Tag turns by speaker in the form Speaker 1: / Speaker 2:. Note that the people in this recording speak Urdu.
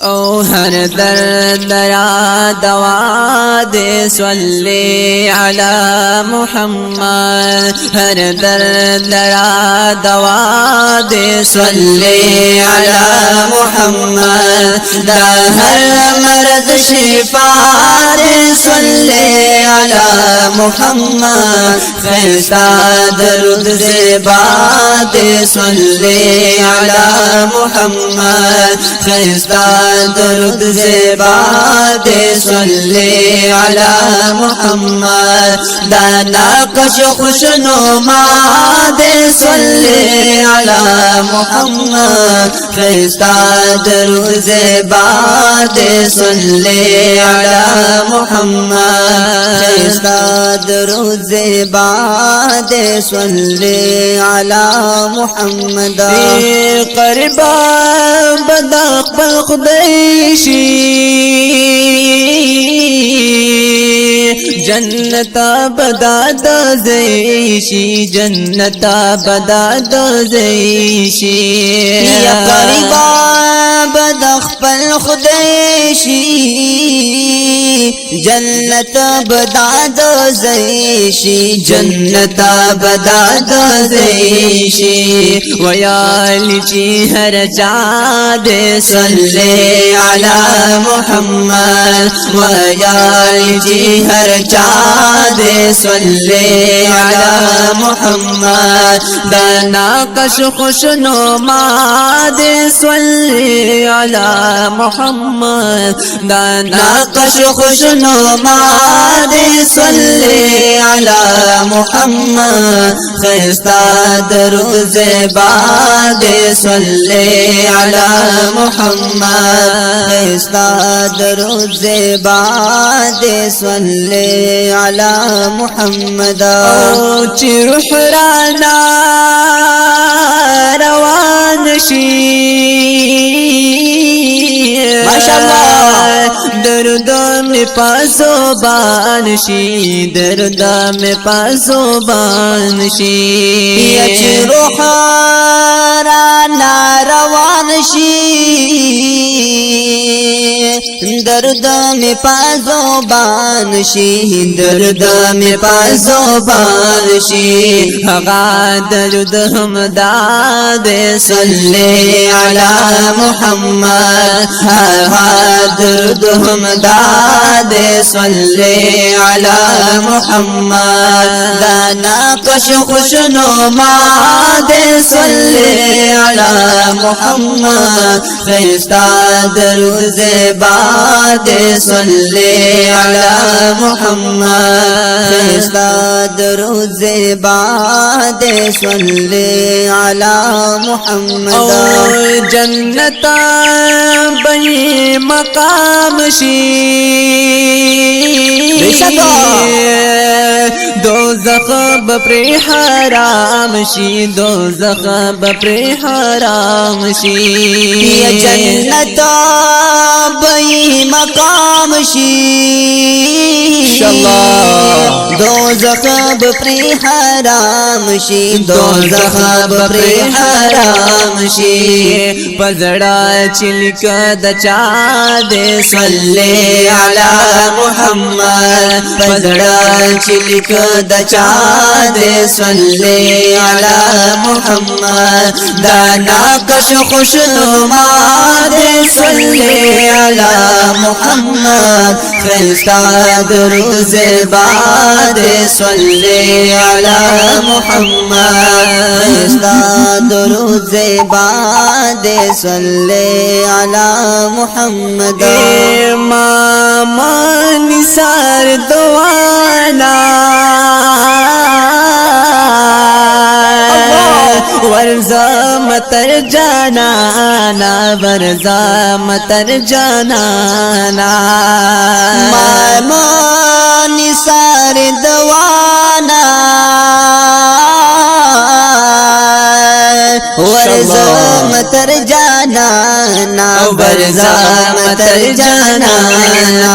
Speaker 1: او ہر درد را دوا دے صلی علی محمد ہر درد را دوا دے صلی علی محمد دا ہر مرض شفا دے صلی علی محمد خیستہ درود زیبا دے صلی علی محمد خیستہ درود زیبا دے صلی علی محمد دانا کش خوشنما دے صلی علی محمد خیستہ درود زیبا دے صلی علی محمد خیستہ درود زیبا دے صلی علی محمد قربا بدق بالخدیشی جنتا بداد زیشی جنتا بداد زیشی یا قربا بدق بالخدیشی جنت بداد زیشی جنتا بداد زیشی ویال چی ہر چاد صلی علی محمد ویال چی ہر چاد صلی علی محمد دانا کش خوشنما دے صلی علی محمد دانا کش خوشنما دے صلی علی محمد خیستہ درود زیبا دے صلی علی محمد خیستہ درود زیبا دے صلی علی محمد چی روح رانا روان شی ماشاءاللہ درد میں پاسو بانشی درد میں پاسو بانشی چی روح رانا روان شی درد میں پاسو بانشی درد میں پاسو بانشی ہغا درد ہم داد صلی علی محمد ہغا درد ہم داد صلی علی محمد دانا کش خوشنما دے صلی علی محمد خیستہ درود زیبا دے صلی علی محمد خیستہ درود زیبا دے صلی علی محمد جنتا بئی مقام شی دوزخ بپری حرام شی دوزخ بپری حرام شی جنتا بئی مقام شی دوزخ بپری حرام شی دوزخ بپری حرام شی پزڑا چلک دچا دے صلی علی محمد پزڑا چلک دچا دے صلی علی محمد دانا کش خوشنما دے صلی علی محمد خیستہ درود زیبا دے صلی علی محمد خیستہ درود زیبا دے صلی علی محمد ماما نثار دوانا ورزا متر جانانا ورزا متر جانانا ماما نثار دوانا ورزا متر جانانا ورزا متر جانانا